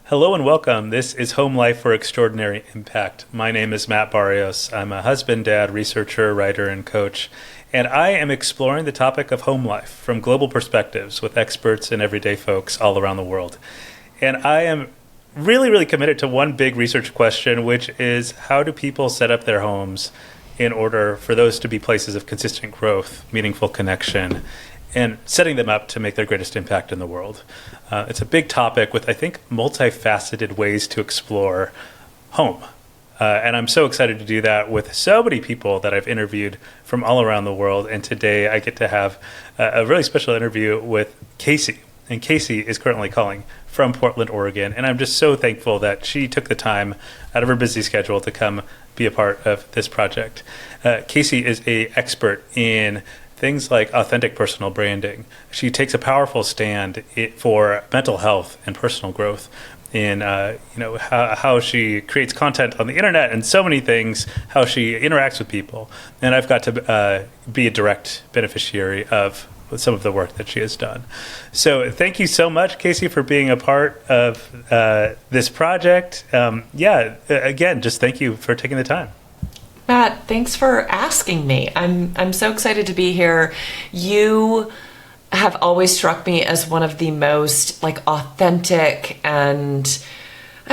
Hello and welcome. This is Home Life for Extraordinary Impact. My name is Matt Barrios. I'm a husband, dad, researcher, writer, and coach, and I am exploring the topic of home life from global perspectives with experts and everyday folks all around the world. And I am really committed to one big research question, which is how do people set up their homes in order for those to be places of consistent growth, meaningful connection, and setting them up to make their greatest impact in the world. It's a big topic with, I think, multifaceted ways to explore home. And I'm so excited to do that with so many people that I've interviewed from all around the world. And today I get to have a really special interview with Kasey. And Kasey is currently calling from Portland, Oregon. And I'm just so thankful that she took the time out of her busy schedule to come be a part of this project. Kasey is an expert in things like authentic personal branding. She takes a powerful stand for mental health and personal growth in how she creates content on the internet and so many things, how she interacts with people. And I've got to be a direct beneficiary of some of the work that she has done. So thank you so much, Kasey, for being a part of this project. Again, just thank you for taking the time. Matt, thanks for asking me. I'm so excited to be here. You have always struck me as one of the most authentic and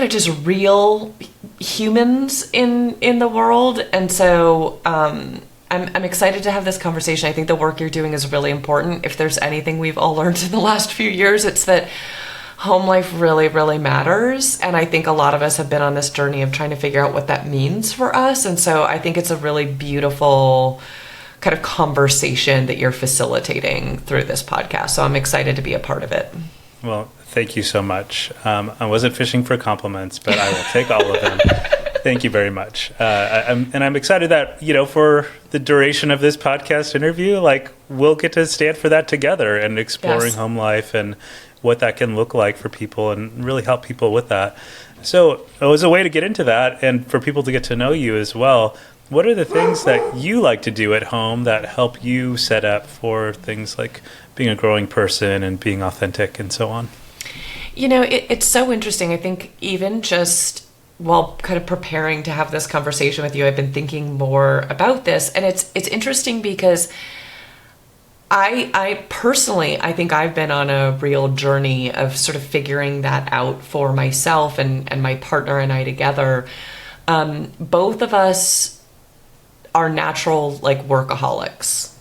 just real humans in the world. And so I'm excited to have this conversation. I think the work you're doing is really important. If there's anything we've all learned in the last few years, it's that home life really matters. And I think a lot of us have been on this journey of trying to figure out what that means for us. And so I think it's a really beautiful kind of conversation that you're facilitating through this podcast. So I'm excited to be a part of it. Well, thank you so much. I wasn't fishing for compliments, but I will take all of them. Thank you very much. I'm excited that, for the duration of this podcast interview, we'll get to stand for that together and exploring home life and what that can look like for people and really help people with that. So as a way to get into that and for people to get to know you as well, what are the things that you like to do at home that help you set up for things like being a growing person and being authentic and so on? It's so interesting. I think even just while kind of preparing to have this conversation with you, I've been thinking more about this. And it's interesting because I personally, I think I've been on a real journey of sort of figuring that out for myself and my partner and I together. Both of us are natural workaholics.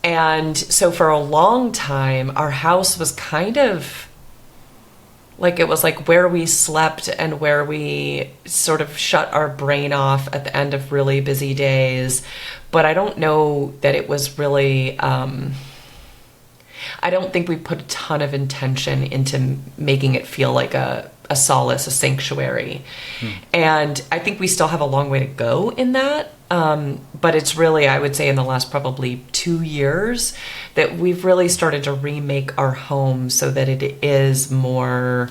And so for a long time, our house was kind of it was where we slept and where we sort of shut our brain off at the end of really busy days. But I don't know that it was really, I don't think we put a ton of intention into making it feel like a solace, a sanctuary. And I think we still have a long way to go in that. But it's really, I would say in the last probably 2 years that we've really started to remake our home so that it is more,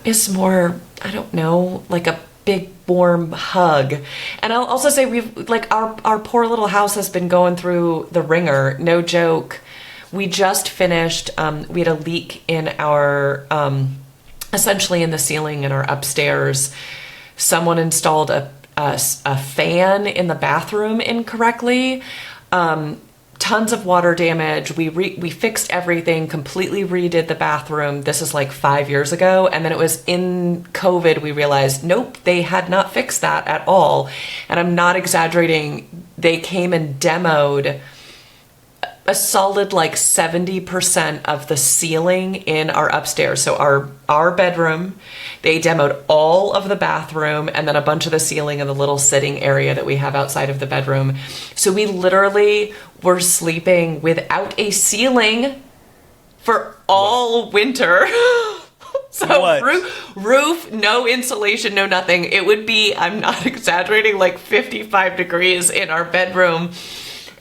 I don't know, like a big warm hug. And I'll also say we've our poor little house has been going through the ringer, no joke. We just finished, we had a leak in our, essentially in the ceiling in our upstairs. Someone installed a fan in the bathroom incorrectly. Tons of water damage. We fixed everything, completely redid the bathroom. This is 5 years ago. And then it was in COVID, we realized, nope, they had not fixed that at all. And I'm not exaggerating. They came and demoed a solid 70% of the ceiling in our upstairs. So our bedroom, they demoed all of the bathroom and then a bunch of the ceiling in the little sitting area that we have outside of the bedroom. So we literally were sleeping without a ceiling for all winter. So roof, no insulation, no nothing. It would be, I'm not exaggerating, 55 degrees in our bedroom.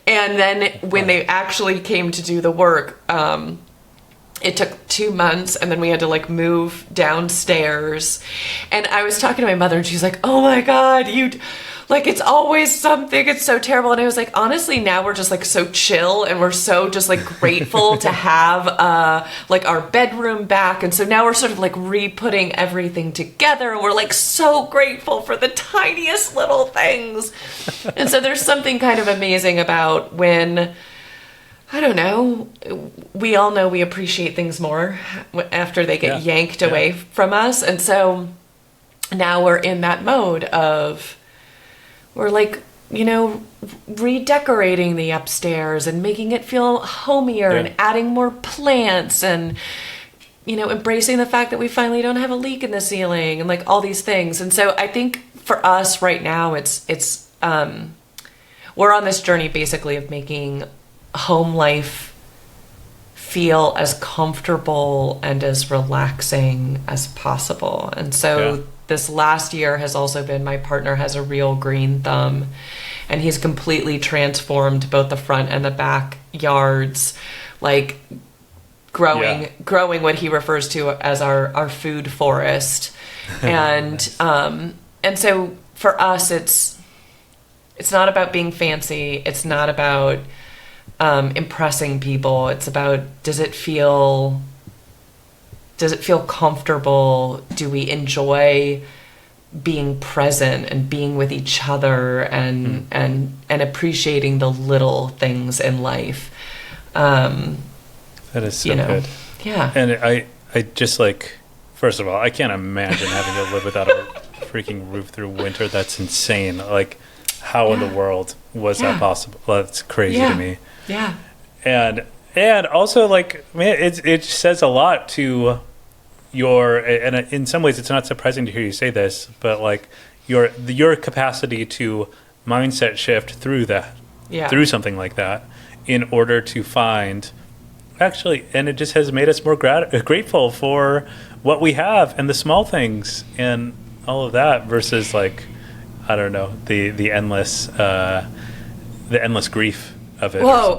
And then when they actually came to do the work, it took 2 months, and then we had to move downstairs. And I was talking to my mother and she's like, oh my God, Like, it's always something. It's so terrible. And I was like, honestly, now we're just like so chill, and we're so just like grateful to have like our bedroom back. And so now we're sort of like re-putting everything together. And we're like so grateful for the tiniest little things. And so there's something kind of amazing about when, I don't know, we all know we appreciate things more after they get yanked away from us. And so now we're in that mode of, we're like, you know, redecorating the upstairs and making it feel homier and adding more plants and, you know, embracing the fact that we finally don't have a leak in the ceiling and like all these things. And so I think for us right now, it's we're on this journey basically of making home life feel as comfortable and as relaxing as possible. And so this last year has also been, my partner has a real green thumb, and he's completely transformed both the front and the back yards, like growing what he refers to as our food forest. And so for us, it's not about being fancy. It's not about impressing people. It's about, does it feel comfortable? Do we enjoy being present and being with each other and appreciating the little things in life? That is so good. Yeah. And I just like, first of all, I can't imagine having to live without a freaking roof through winter. That's insane. Like, how in the world was that possible? Well, that's crazy to me. Yeah. And also, like, man, it says a lot to your, and in some ways it's not surprising to hear you say this, but like your capacity to mindset shift through that, through something like that, in order to find, actually, and it just has made us more grateful for what we have and the small things and all of that versus like, I don't know, the endless grief of it. Whoa.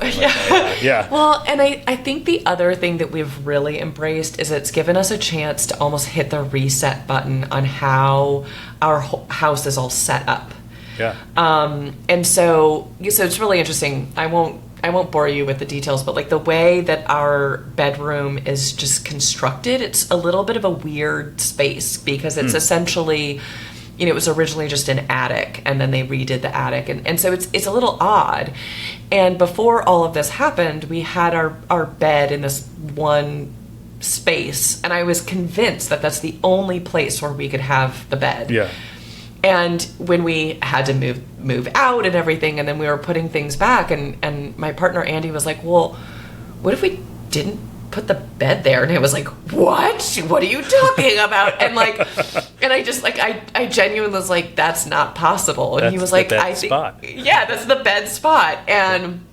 Yeah. Well, and I think the other thing that we've really embraced is it's given us a chance to almost hit the reset button on how our house is all set up. Yeah. And so it's really interesting. I won't bore you with the details, but like the way that our bedroom is just constructed, it's a little bit of a weird space because it's essentially, you know, it was originally just an attic, and then they redid the attic. And so it's a little odd. And before all of this happened, we had our bed in this one space. And I was convinced that that's the only place where we could have the bed. Yeah. And when we had to move out and everything, and then we were putting things back, and my partner Andy was like, well, what if we didn't put the bed there? And I was like, what are you talking about? And like, and I just like, I genuinely was like, that's not possible. And he was like, I think, that's the bed spot. And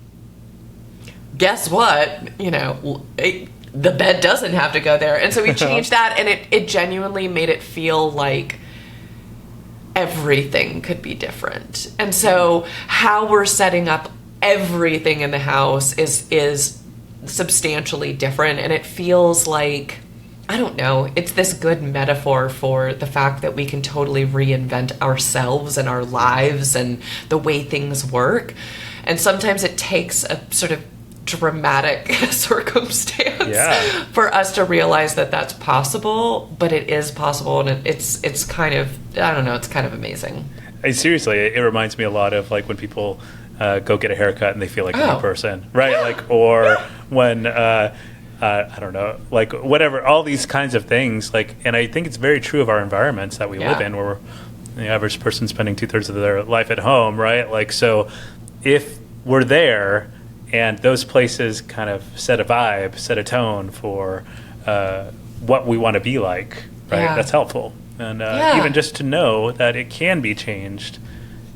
guess what? You know, the bed doesn't have to go there. And so we changed that, and it genuinely made it feel like everything could be different. And so how we're setting up everything in the house is substantially different, and it feels like, I don't know, it's this good metaphor for the fact that we can totally reinvent ourselves and our lives and the way things work. And sometimes it takes a sort of dramatic circumstance for us to realize that that's possible, but it is possible, and it's kind of, I don't know, it's kind of amazing. Seriously, it reminds me a lot of like when people go get a haircut and they feel like a new person, right? Like, or when I don't know, like whatever, all these kinds of things. Like, and I think it's very true of our environments that we live in, where the average person spending 2/3 of their life at home, right? Like, so if we're there and those places kind of set a vibe, set a tone for what we want to be like, right? That's helpful. And even just to know that it can be changed.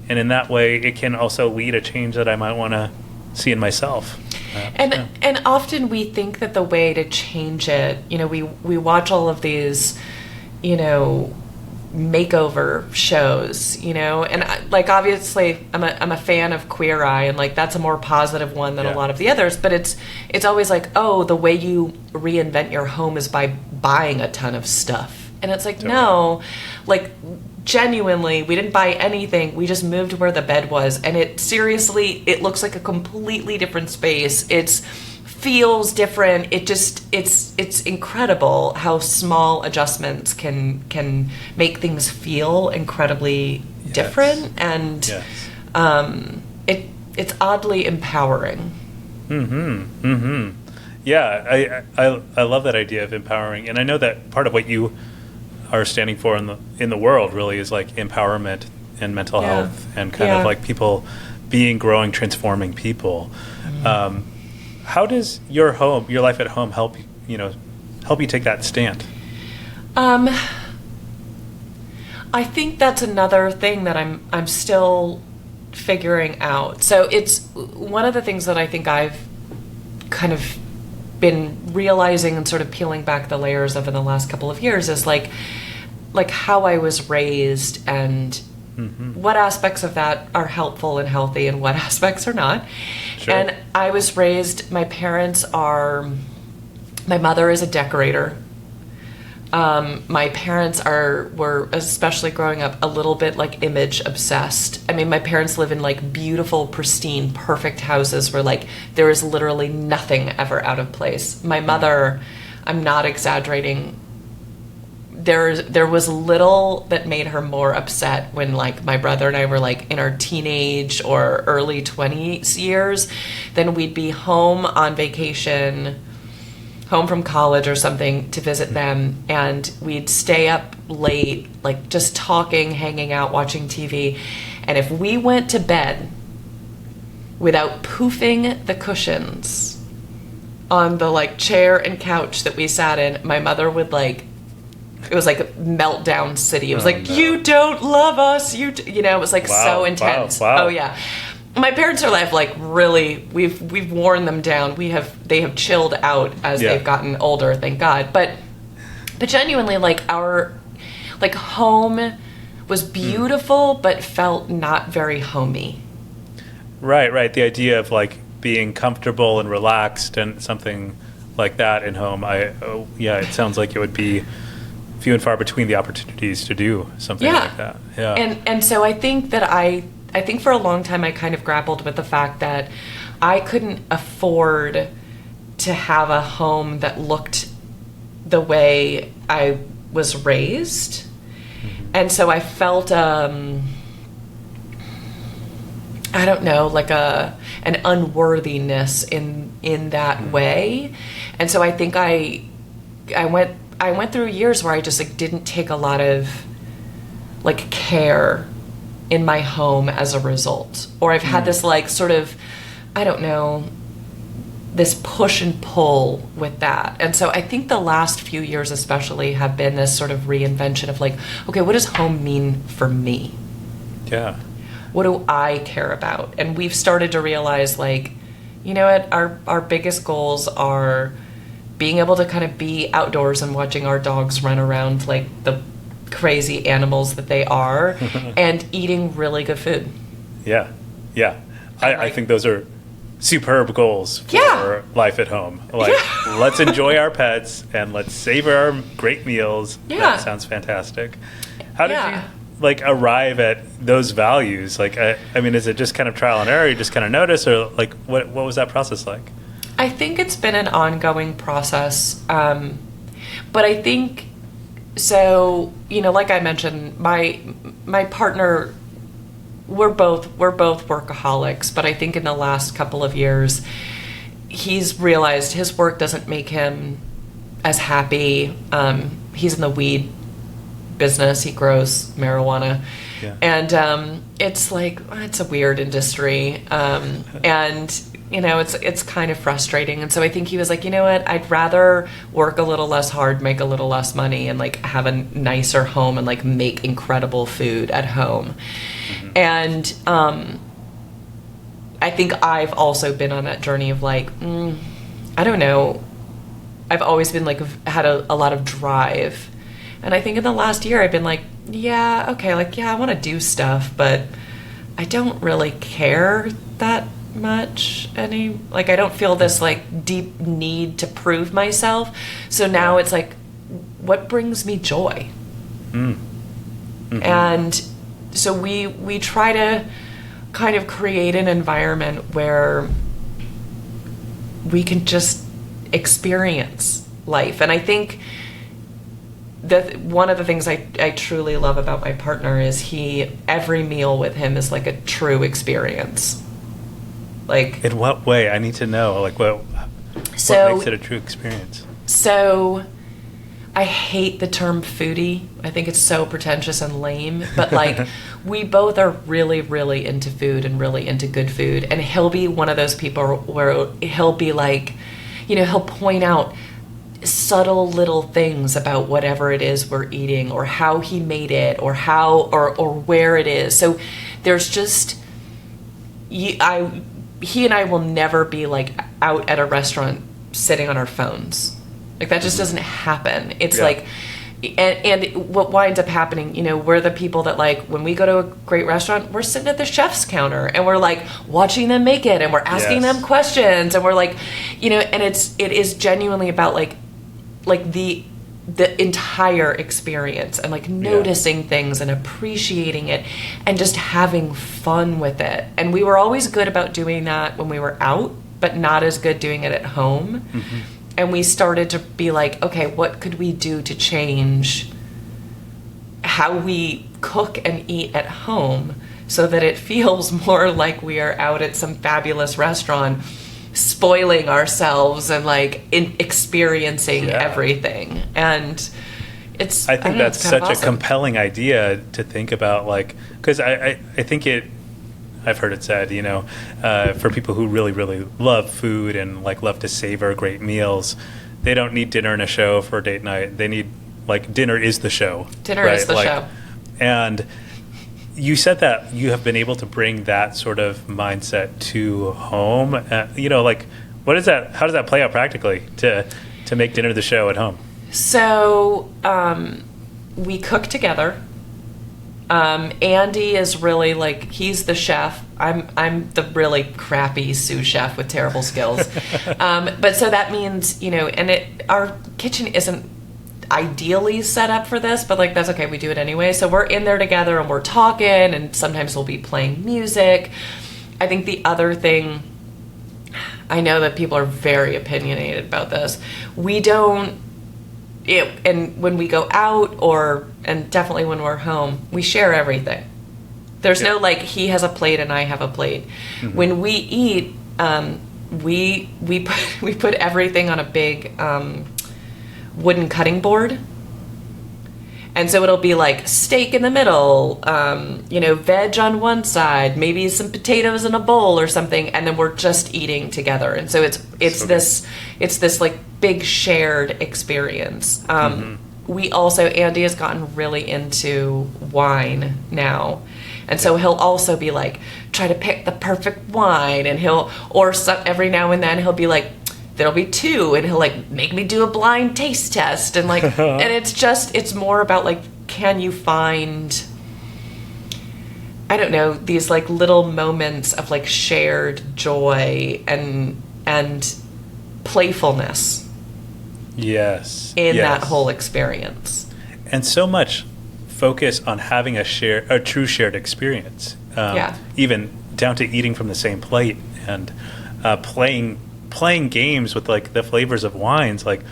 And in that way, it can also lead a change that I might want to see in myself. And often we think that the way to change it, you know, we watch all of these, you know, makeover shows, you know, and like obviously I'm a fan of Queer Eye, and like that's a more positive one than a lot of the others. But it's always like, oh, the way you reinvent your home is by buying a ton of stuff, and it's like no, like genuinely, we didn't buy anything. We just moved where the bed was, and it looks like a completely different space. It's feels different. It's incredible how small adjustments can make things feel incredibly different, and it's oddly empowering. Yeah, I love that idea of empowering, and I know that part of what you are standing for in the world really is like empowerment and mental health and kind of like people being, growing, transforming people. How does your life at home help you take that stand? I think that's another thing that I'm still figuring out. So it's one of the things that I think I've kind of been realizing and sort of peeling back the layers of in the last couple of years is like how I was raised, and what aspects of that are helpful and healthy and what aspects are not. Sure. And I was raised, my mother is a decorator. My parents were, especially growing up, a little bit like image obsessed. I mean, my parents live in like beautiful, pristine, perfect houses where like there is literally nothing ever out of place. My mother, I'm not exaggerating, there was little that made her more upset when like my brother and I were like in our teenage or early 20s years. Then we'd be home on vacation, home from college or something, to visit them, and we'd stay up late, like just talking, hanging out, watching TV. And if we went to bed without poofing the cushions on the like chair and couch that we sat in, my mother would like, it was like a meltdown city. It was no. You don't love us. It was like so intense. Wow. Oh yeah. My parents are like really, we've worn them down. They have chilled out as they've gotten older, thank God. But genuinely, like our like home was beautiful, but felt not very homey. Right. The idea of like being comfortable and relaxed and something like that in home. It sounds like it would be few and far between the opportunities to do something like that. Yeah. And so I think that I think for a long time I kind of grappled with the fact that I couldn't afford to have a home that looked the way I was raised. And so I felt I don't know, like an unworthiness in that way. And so I think I went through years where I just like didn't take a lot of like care in my home as a result. Or I've had this like sort of, I don't know, this push and pull with that. And so I think the last few years especially have been this sort of reinvention of like, okay, what does home mean for me? Yeah. What do I care about? And we've started to realize like, you know what, our biggest goals are being able to kind of be outdoors and watching our dogs run around like the crazy animals that they are, and eating really good food. Yeah. I think those are superb goals for life at home. Like, let's enjoy our pets and let's savor our great meals. Yeah. That sounds fantastic. How did you like arrive at those values? Like, I mean, is it just kind of trial and error? You just kind of notice, or like, what was that process like? I think it's been an ongoing process. But I think, so, like I mentioned, my partner, we're both workaholics, but I think in the last couple of years, he's realized his work doesn't make him as happy. He's in the weed business. He grows marijuana. Yeah. And it's like, it's a weird industry. And it's kind of frustrating. And so I think he was like, you know what, I'd rather work a little less hard, make a little less money, and like have a nicer home and like make incredible food at home. Mm-hmm. And I think I've also been on that journey of like, I don't know, I've always been like, had a lot of drive. And I think in the last year I've been like, I want to do stuff, but I don't really care that much I don't feel this like deep need to prove myself. So now it's like, what brings me joy? And so we try to kind of create an environment where we can just experience life. And I think that one of the things I truly love about my partner is every meal with him is like a true experience. Like, in what way? I need to know. Like, what makes it a true experience? So I hate the term foodie. I think it's so pretentious and lame. But like, we both are really, really into food and really into good food. And he'll be one of those people where he'll be like, he'll point out subtle little things about whatever it is we're eating, or how he made it, or or where it is. So there's just, he and I will never be like out at a restaurant sitting on our phones. Like, that just doesn't happen. It's like, and what winds up happening, we're the people that, like, when we go to a great restaurant, we're sitting at the chef's counter and we're like watching them make it, and we're asking them questions, and we're like, and it is genuinely about like the entire experience, and like noticing things and appreciating it and just having fun with it. And we were always good about doing that when we were out, but not as good doing it at home. And we started to be like, okay, what could we do to change how we cook and eat at home so that it feels more like we are out at some fabulous restaurant, spoiling ourselves and like experiencing everything. And I think that's such a compelling idea to think about, like, because I think I've heard it said, for people who really, really love food and like love to savor great meals, they don't need dinner and a show for a date night. They need, like, dinner is the show. Dinner is the show. And you said that you have been able to bring that sort of mindset to home. Like, what is that? How does that play out practically to make dinner the show at home? So we cook together. Andy is really like, he's the chef. I'm the really crappy sous chef with terrible skills. But so that means, our kitchen isn't ideally set up for this, but like, that's okay. We do it anyway. So we're in there together and we're talking, and sometimes we'll be playing music. I think the other thing, I know that people are very opinionated about this. And when we go out, and definitely when we're home, we share everything. There's no like, he has a plate and I have a plate. When we eat, we put everything on a big wooden cutting board. And so it'll be like steak in the middle, veg on one side, maybe some potatoes in a bowl or something, and then we're just eating together. And so it's this like big shared experience. We also, Andy has gotten really into wine now. And so he'll also be like, try to pick the perfect wine, and every now and then he'll be like, there'll be two, and he'll like make me do a blind taste test, and like, and it's more about like, can you find, I don't know, these like little moments of like shared joy and playfulness. In that whole experience. And so much focus on having a true shared experience. Even down to eating from the same plate and playing games with like the flavors of wines. Like,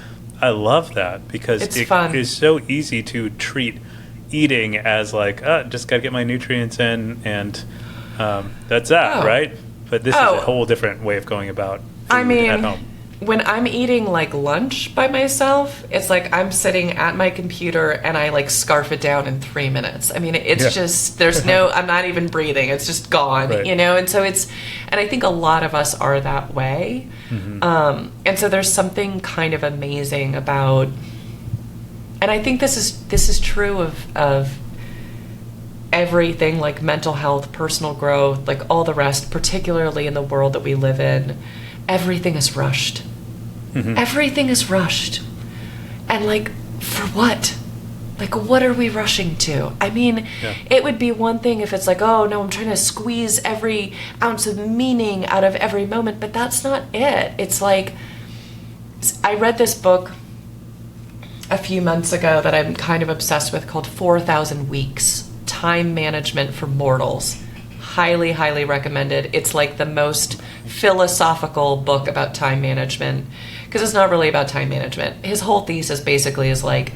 I love that because it is so easy to treat eating as like, just gotta get my nutrients in, and that's that, right? But this is a whole different way of going about food at home. When I'm eating like lunch by myself, it's like I'm sitting at my computer and I like scarf it down in 3 minutes. I mean, it's just, there's no, I'm not even breathing. It's just gone, and so and I think a lot of us are that way. And so there's something kind of amazing about, and I think this is true of everything, like mental health, personal growth, like all the rest, particularly in the world that we live in. Everything is rushed. Everything is rushed. And like, for what? Like, what are we rushing to? I mean, it would be one thing if it's like, oh no, I'm trying to squeeze every ounce of meaning out of every moment, but that's not it. It's like, I read this book, a few months ago that I'm kind of obsessed with called 4,000 Weeks, Time Management for Mortals. Highly, highly recommended. It's like the most philosophical book about time management, because it's not really about time management. His whole thesis basically is like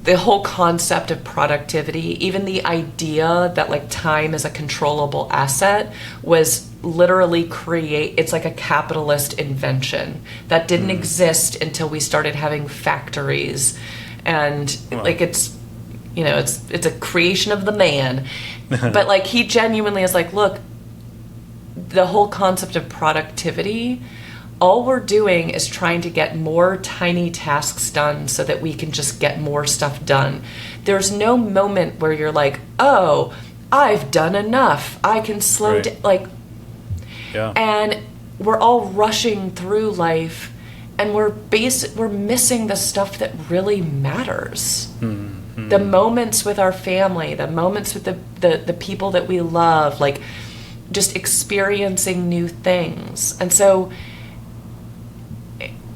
the whole concept of productivity, even the idea that like time is a controllable asset was literally it's like a capitalist invention that didn't exist until we started having factories, and like it's a creation of the man. But like he genuinely is like, look, the whole concept of productivity, all we're doing is trying to get more tiny tasks done so that we can just get more stuff done. There's no moment where you're like, oh, I've done enough, I can slow down. Like, yeah. And we're all rushing through life, and we're missing the stuff that really matters. Mm-hmm. The moments with our family, the moments with the people that we love, like just experiencing new things. And so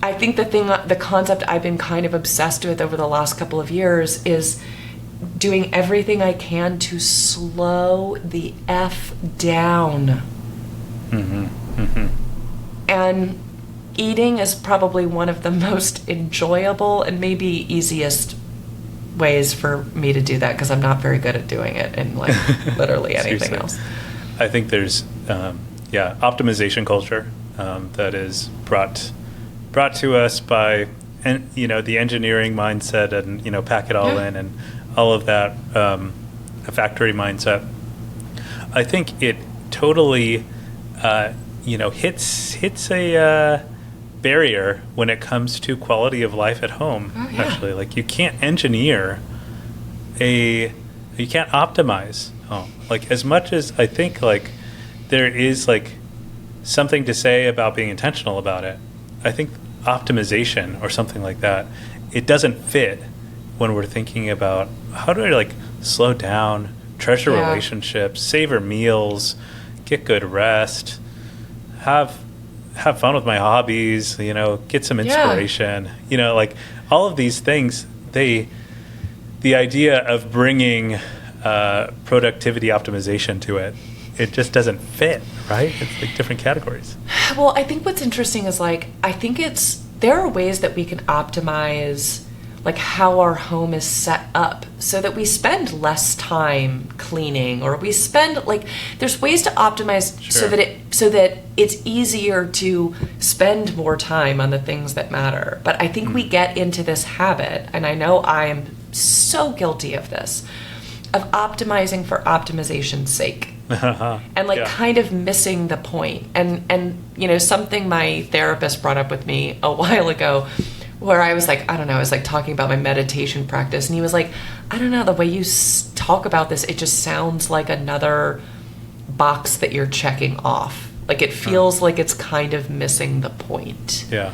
I think the concept I've been kind of obsessed with over the last couple of years is doing everything I can to slow the F down. Mm-hmm. Mm-hmm. And eating is probably one of the most enjoyable and maybe easiest ways for me to do that, because I'm not very good at doing it in like literally anything else. I think there's optimization culture that is brought to us by the engineering mindset and pack it all in and all of that, a factory mindset. I think it totally hits a barrier when it comes to quality of life at home. Actually, like you can't optimize home. Like as much as I think like there is like something to say about being intentional about it, I think optimization or something like that, it doesn't fit when we're thinking about how do I like slow down, treasure relationships, savor meals, get good rest, have fun with my hobbies, get some inspiration, like all of these things. The idea of bringing productivity optimization to it just doesn't fit, right? It's like different categories. Well, I think what's interesting is like, I think there are ways that we can optimize like how our home is set up so that we spend less time cleaning, or we spend like, there's ways to optimize so that it's easier to spend more time on the things that matter. But I think we get into this habit, and I know I am so guilty of this, of optimizing for optimization's sake. And like kind of missing the point. And something my therapist brought up with me a while ago, where I was like, I don't know, I was like talking about my meditation practice, and he was like, I don't know, the way you talk about this, it just sounds like another box that you're checking off. Like it feels like it's kind of missing the point. Yeah.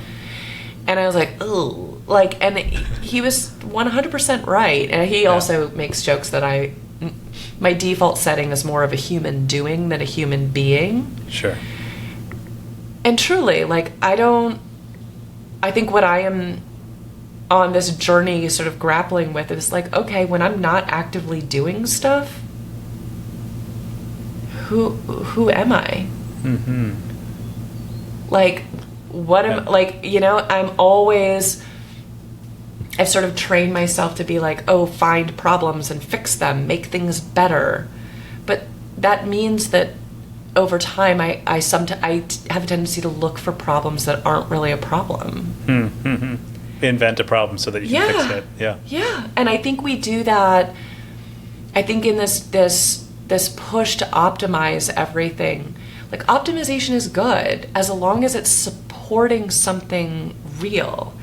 And I was like, oh, like, and he was 100% right. And he also makes jokes that my default setting is more of a human doing than a human being. Sure. And truly, like, I think what I am on this journey sort of grappling with is like, okay, when I'm not actively doing stuff, who am I? Mm-hmm. Like, what am, like, I've sort of trained myself to be like, oh, find problems and fix them, make things better. But that means that over time, I have a tendency to look for problems that aren't really a problem. Mm-hmm. Invent a problem so that you can fix it. Yeah. Yeah. And I think we do that. I think in this push to optimize everything, like optimization is good as long as it's supporting something real.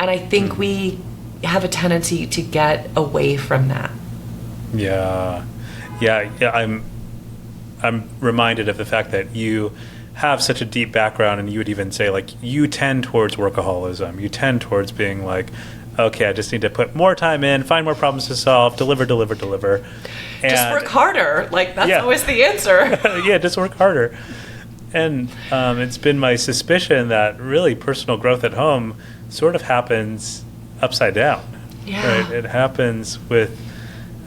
And I think we have a tendency to get away from that. Yeah. I'm reminded of the fact that you have such a deep background, and you would even say like you tend towards workaholism. You tend towards being like, okay, I just need to put more time in, find more problems to solve, deliver. And just work harder. Like that's always the answer. Yeah, just work harder. And it's been my suspicion that really personal growth at home sort of happens upside down. Yeah. Right? It happens with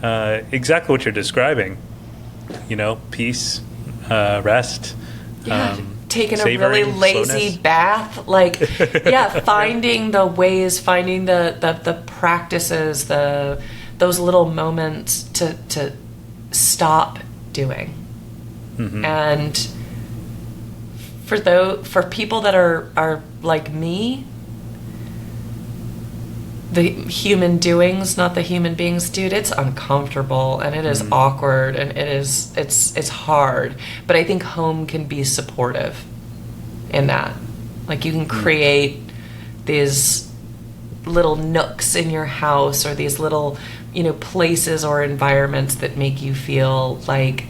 exactly what you're describing. Peace, rest. Yeah, taking a really savoring, lazy slowness. bath, like finding the ways, finding the practices, those little moments to stop doing. Mm-hmm. And for people that are like me, the human doings, not the human beings, dude, it's uncomfortable and it is awkward and it's hard. But I think home can be supportive in that. Like you can create these little nooks in your house or these little, places or environments that make you feel like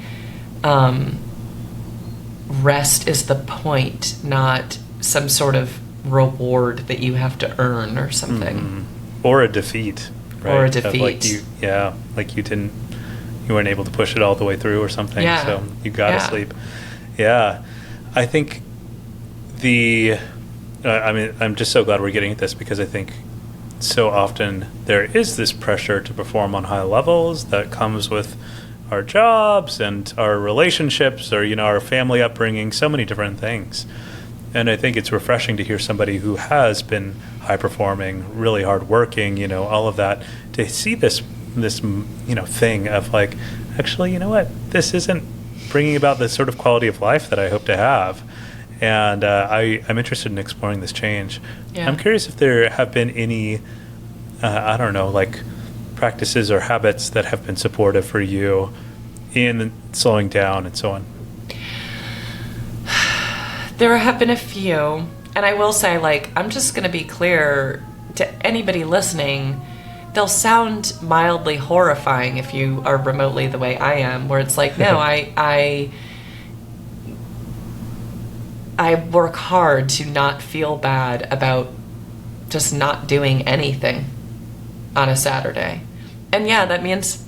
rest is the point, not some sort of reward that you have to earn or something. Mm-hmm. Or a defeat, right? Or a defeat. Like you weren't able to push it all the way through or something. Yeah. So you got to sleep. Yeah. I think I'm just so glad we're getting at this because I think so often there is this pressure to perform on high levels that comes with our jobs and our relationships or, our family upbringing, so many different things. And I think it's refreshing to hear somebody who has been high performing, really hard working, all of that, to see this thing of like, actually, you know what? This isn't bringing about the sort of quality of life that I hope to have. And I'm interested in exploring this change. Yeah. I'm curious if there have been any, like practices or habits that have been supportive for you in slowing down and so on. There have been a few, and I will say, I'm just going to be clear to anybody listening, they'll sound mildly horrifying if you are remotely the way I am, where it's like, no, I work hard to not feel bad about just not doing anything on a Saturday. And yeah, that means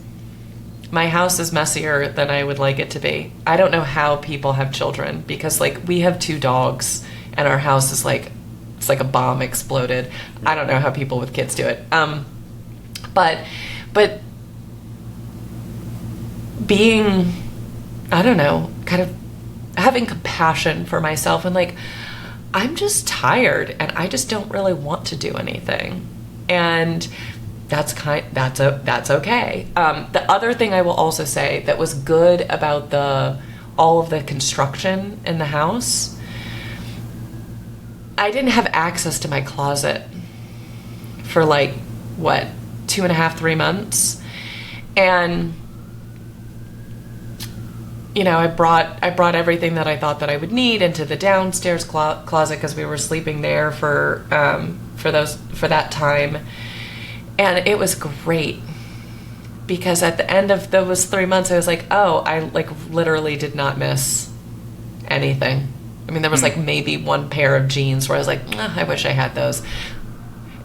my house is messier than I would like it to be. I don't know how people have children because we have 2 dogs and our house is it's like a bomb exploded. I don't know how people with kids do it. But being, I don't know, kind of having compassion for myself and I'm just tired and I just don't really want to do anything. And that's okay. The other thing I will also say that was good about all of the construction in the house, I didn't have access to my closet for 2.5, 3 months. And I brought everything that I thought that I would need into the downstairs closet because we were sleeping there for that time. And it was great because at the end of those 3 months, I was like, oh, I literally did not miss anything. I mean, there was maybe one pair of jeans where I was like, I wish I had those.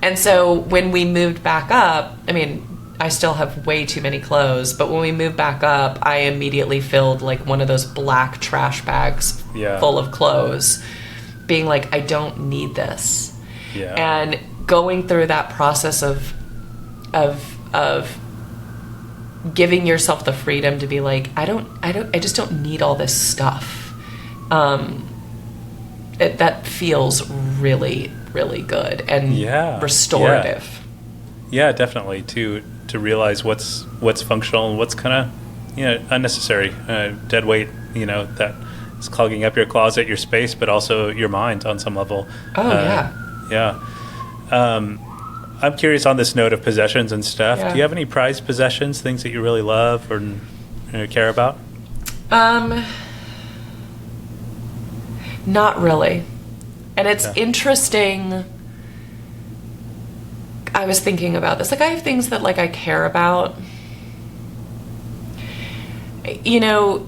And so when we moved back up, I mean, I still have way too many clothes, but when we moved back up, I immediately filled one of those black trash bags full of clothes, being like, I don't need this. Yeah. And going through that process of giving yourself the freedom to be like, I just don't need all this stuff. That feels really, really good and restorative. Yeah, definitely. To realize what's functional and what's kind of unnecessary, dead weight. That is clogging up your closet, your space, but also your mind on some level. Oh yeah. I'm curious on this note of possessions and stuff. Yeah. Do you have any prized possessions, things that you really love or care about? Not really. And it's interesting. I was thinking about this. I have things that I care about.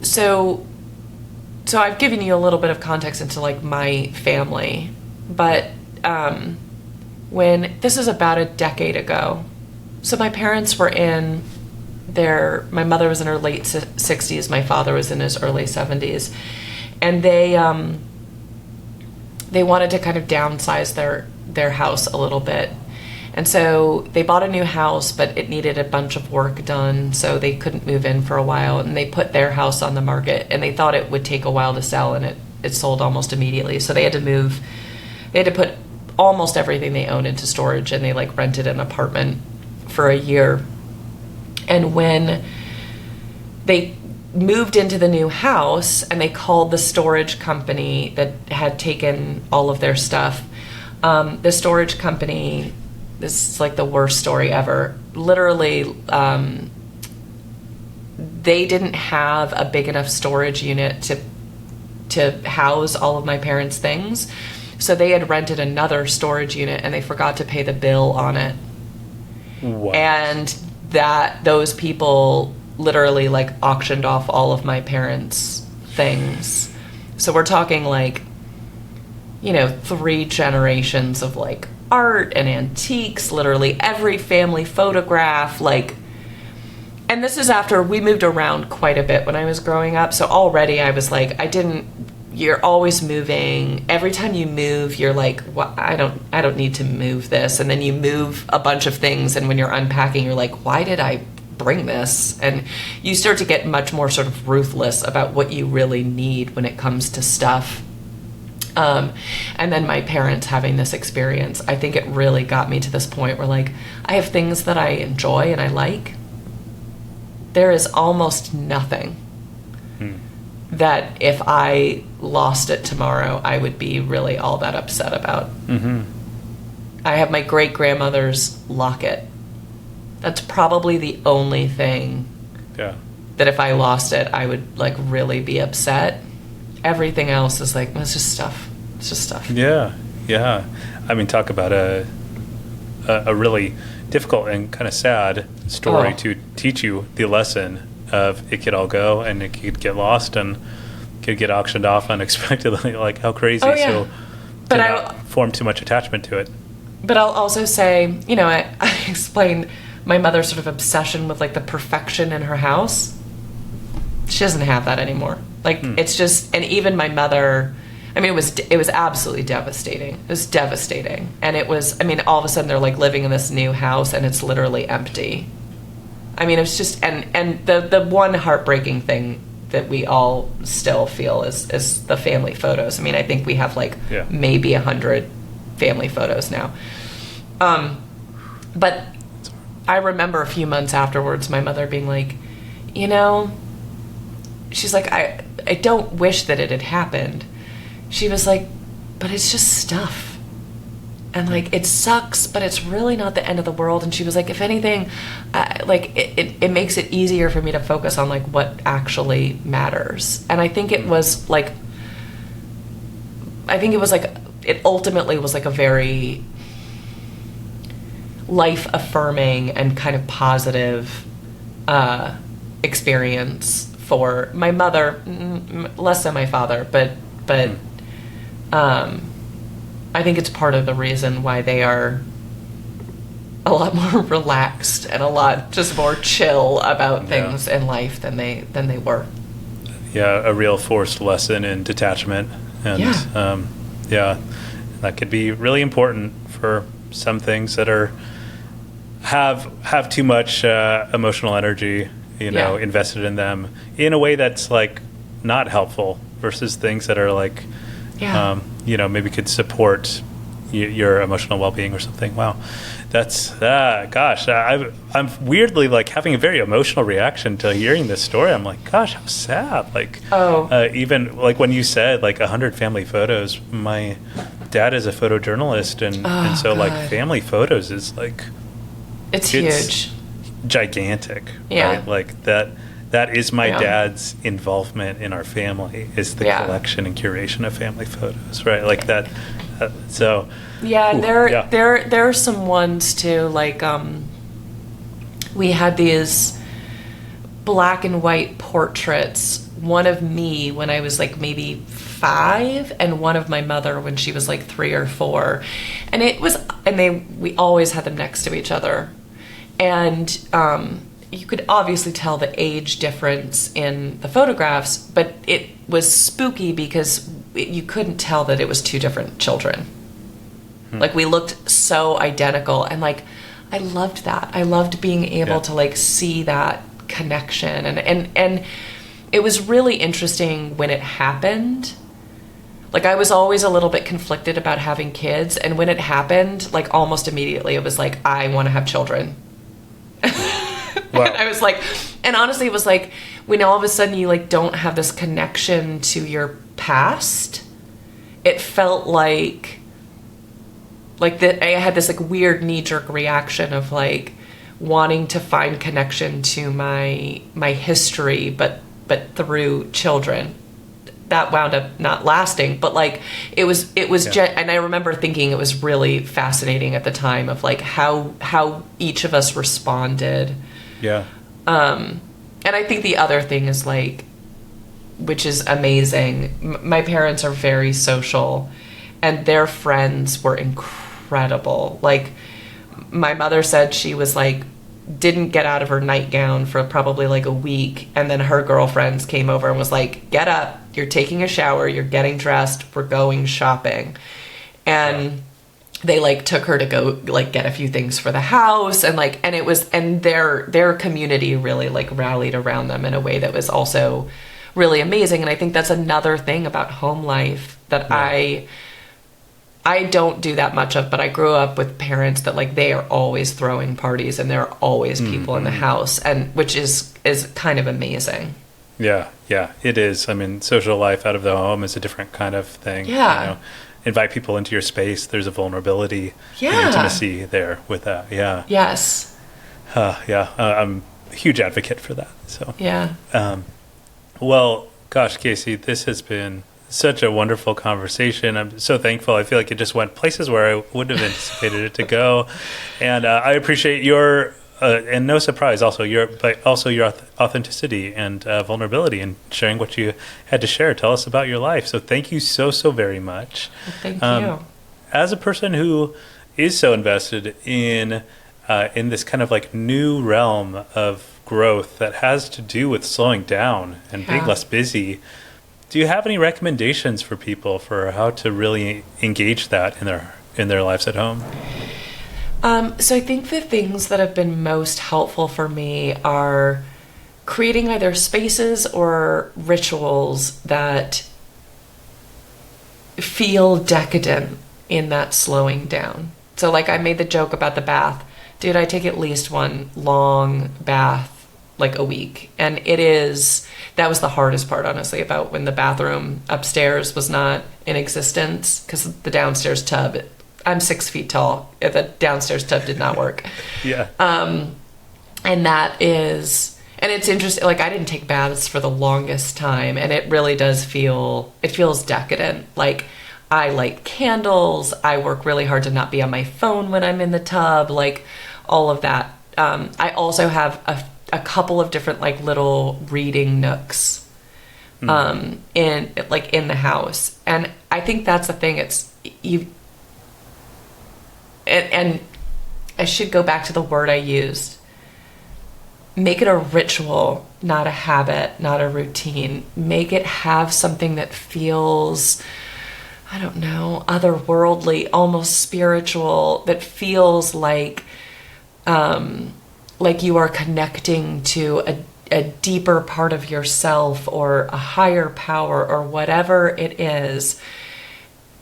So I've given you a little bit of context into my family, but when this is about a decade ago, so my parents were my mother was in her late 60s, my father was in his early 70s, and they wanted to kind of downsize their house a little bit. And so they bought a new house, but it needed a bunch of work done, so they couldn't move in for a while. And they put their house on the market, and they thought it would take a while to sell, and it sold almost immediately. So they had to move. They had to put almost everything they owned into storage, and they like rented an apartment for a year. And when they moved into the new house and they called the storage company that had taken all of their stuff, the storage company, this is like the worst story ever, literally they didn't have a big enough storage unit to house all of my parents' things. So they had rented another storage unit and they forgot to pay the bill on it. What? And those people literally like auctioned off all of my parents' things. So we're talking like, 3 generations of like art and antiques, literally every family photograph, like, and this is after we moved around quite a bit when I was growing up. So already I was like, you're always moving. Every time you move, you're like, well, I don't need to move this. And then you move a bunch of things, and when you're unpacking, you're like, why did I bring this? And you start to get much more sort of ruthless about what you really need when it comes to stuff. And then my parents having this experience, I think it really got me to this point where like, I have things that I enjoy and I like. There is almost nothing that if I lost it tomorrow, I would be really all that upset about. Mm-hmm. I have my great-grandmother's locket. That's probably the only thing that if I lost it, I would like really be upset. Everything else is like, it's just stuff. It's just stuff. Yeah, yeah. I mean, talk about a really difficult and kind of sad story to teach you the lesson of it could all go and it could get lost and could get auctioned off unexpectedly. Like, how crazy. Oh, yeah. So but to not form too much attachment to it. But I'll also say, I explained my mother's sort of obsession with like the perfection in her house. She doesn't have that anymore. Like, it's just, and even my mother, I mean, it was absolutely devastating. It was devastating. And it was, I mean, all of a sudden they're like living in this new house and it's literally empty. I mean, it's just, and the one heartbreaking thing that we all still feel is the family photos. I mean, I think we have like maybe 100 family photos now. But I remember a few months afterwards, my mother being like, she's like, I don't wish that it had happened. She was like, but it's just stuff. And like, it sucks, but it's really not the end of the world. And she was like, if anything, like it makes it easier for me to focus on like what actually matters. And I think it was like, it ultimately was like a very life-affirming and kind of positive experience for my mother, less than my father, but I think it's part of the reason why they are a lot more relaxed and a lot just more chill about things in life than they were. Yeah, a real forced lesson in detachment, and that could be really important for some things that have too much emotional energy, invested in them in a way that's like not helpful versus things that are like, maybe could support your emotional well-being or something. Wow. That's, gosh, I'm weirdly like having a very emotional reaction to hearing this story. I'm like, gosh, how sad. Like, even like when you said like 100 family photos, my dad is a photojournalist. And so like family photos is like, it's huge. Gigantic. Yeah. Right? Like that is my dad's involvement in our family is the collection and curation of family photos, right? Like that. So. Yeah, there are some ones too. Like we had these black and white portraits. One of me when I was like maybe 5, and one of my mother when she was like 3 or 4, and we always had them next to each other, and you could obviously tell the age difference in the photographs, but it was spooky because you couldn't tell that it was 2 different children. Like we looked so identical, and like I loved that. I loved being able to like see that connection, and it was really interesting when it happened. Like I was always a little bit conflicted about having kids, and when it happened, like almost immediately it was like, I want to have children. Wow. And I was like, and honestly it was like when all of a sudden you like don't have this connection to your past, it felt like that I had this like weird knee-jerk reaction of like wanting to find connection to my history, but through children. That wound up not lasting, but like it was and I remember thinking it was really fascinating at the time of like how each of us responded. Yeah. And I think the other thing is like, which is amazing, my parents are very social, and their friends were incredible. Like my mother said she was like didn't get out of her nightgown for probably like a week, and then her girlfriends came over and was like, get up, you're taking a shower, you're getting dressed, we're going shopping. And they like took her to go like get a few things for the house, and like and it was and their community really like rallied around them in a way that was also really amazing. And I think that's another thing about home life that I don't do that much of, but I grew up with parents that like they are always throwing parties and there are always people in the house, and which is kind of amazing. Yeah, it is. I mean, social life out of the home is a different kind of thing. Yeah. You know, invite people into your space. There's a vulnerability and intimacy there with that. Yeah. Yes. I'm a huge advocate for that. So. Yeah. Well, gosh, Kasey, this has been such a wonderful conversation. I'm so thankful. I feel like it just went places where I wouldn't have anticipated it to go. And I appreciate your, and no surprise, also your authenticity and vulnerability and sharing what you had to share. Tell us about your life. So thank you so very much. Well, thank you. As a person who is so invested in this kind of like new realm of growth that has to do with slowing down and being less busy, do you have any recommendations for people for how to really engage that in their lives at home? So I think the things that have been most helpful for me are creating either spaces or rituals that feel decadent in that slowing down. So like I made the joke about the bath. Dude, I take at least one long bath like a week. And that was the hardest part, honestly, about when the bathroom upstairs was not in existence, because the downstairs tub, I'm 6 feet tall. The downstairs tub did not work. Yeah. And it's interesting. Like I didn't take baths for the longest time, and it really does feels decadent. Like I light candles. I work really hard to not be on my phone when I'm in the tub, like all of that. I also have a couple of different like little reading nooks in the house, and I think that's the thing. It's you, and I should go back to the word I used. Make it a ritual, not a habit, not a routine. Make it have something that feels, I don't know, otherworldly, almost spiritual, that feels like you are connecting to a deeper part of yourself or a higher power or whatever it is,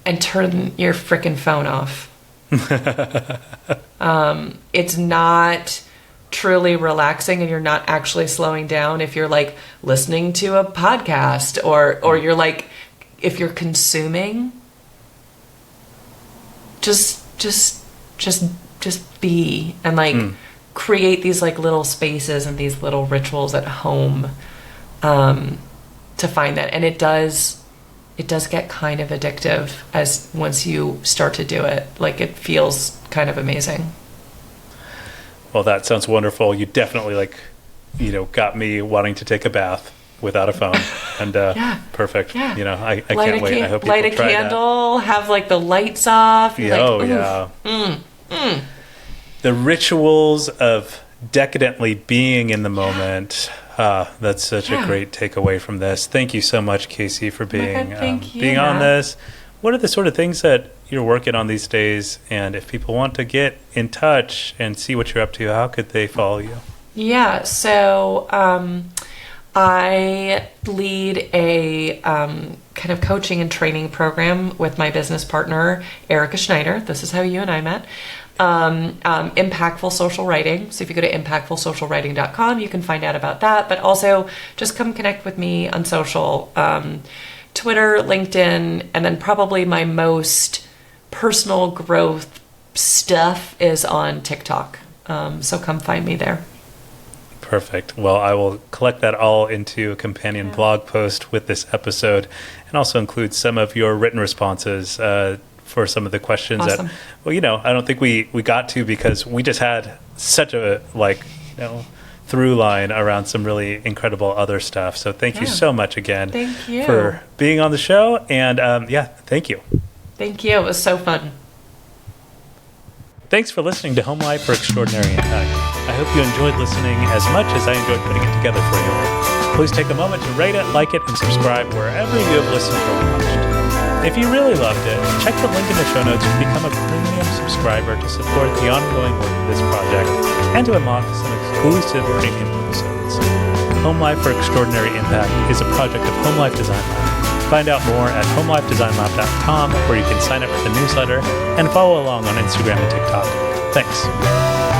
and turn your frickin' phone off. It's not truly relaxing, and you're not actually slowing down if you're like listening to a podcast or you're like, if you're consuming, just be, and like create these like little spaces and these little rituals at home to find that. And it does get kind of addictive as once you start to do it. Like it feels kind of amazing. Well, that sounds wonderful. You definitely got me wanting to take a bath without a phone, and perfect. Yeah. I can't wait. I hope people light a try candle, have like the lights off. The rituals of decadently being in the moment. That's such a great takeaway from this. Thank you so much, Kasey, for being on this. What are the sort of things that you're working on these days, and if people want to get in touch and see what you're up to, how could they follow you? Yeah, so I lead a kind of coaching and training program with my business partner, Erica Schneider. This is how you and I met. Impactful Social Writing. So if you go to impactfulsocialwriting.com, you can find out about that. But also just come connect with me on social, Twitter, LinkedIn, and then probably my most personal growth stuff is on TikTok. So come find me there. Perfect. Well, I will collect that all into a companion blog post with this episode, and also include some of your written responses for some of the questions Awesome. that, well, I don't think we got to, because we just had such a through line around some really incredible other stuff. So thank you so much again Thank you. for being on the show. And thank you. Thank you. It was so fun. Thanks for listening to Home Life for Extraordinary Impact. I hope you enjoyed listening as much as I enjoyed putting it together for you. Please take a moment to rate it, like it, and subscribe wherever you have listened or watched. If you really loved it, check the link in the show notes to become a premium subscriber to support the ongoing work of this project and to unlock some exclusive premium episodes. Home Life for Extraordinary Impact is a project of Home Life Design Lab. Find out more at homelifedesignlab.com, where you can sign up for the newsletter and follow along on Instagram and TikTok. Thanks.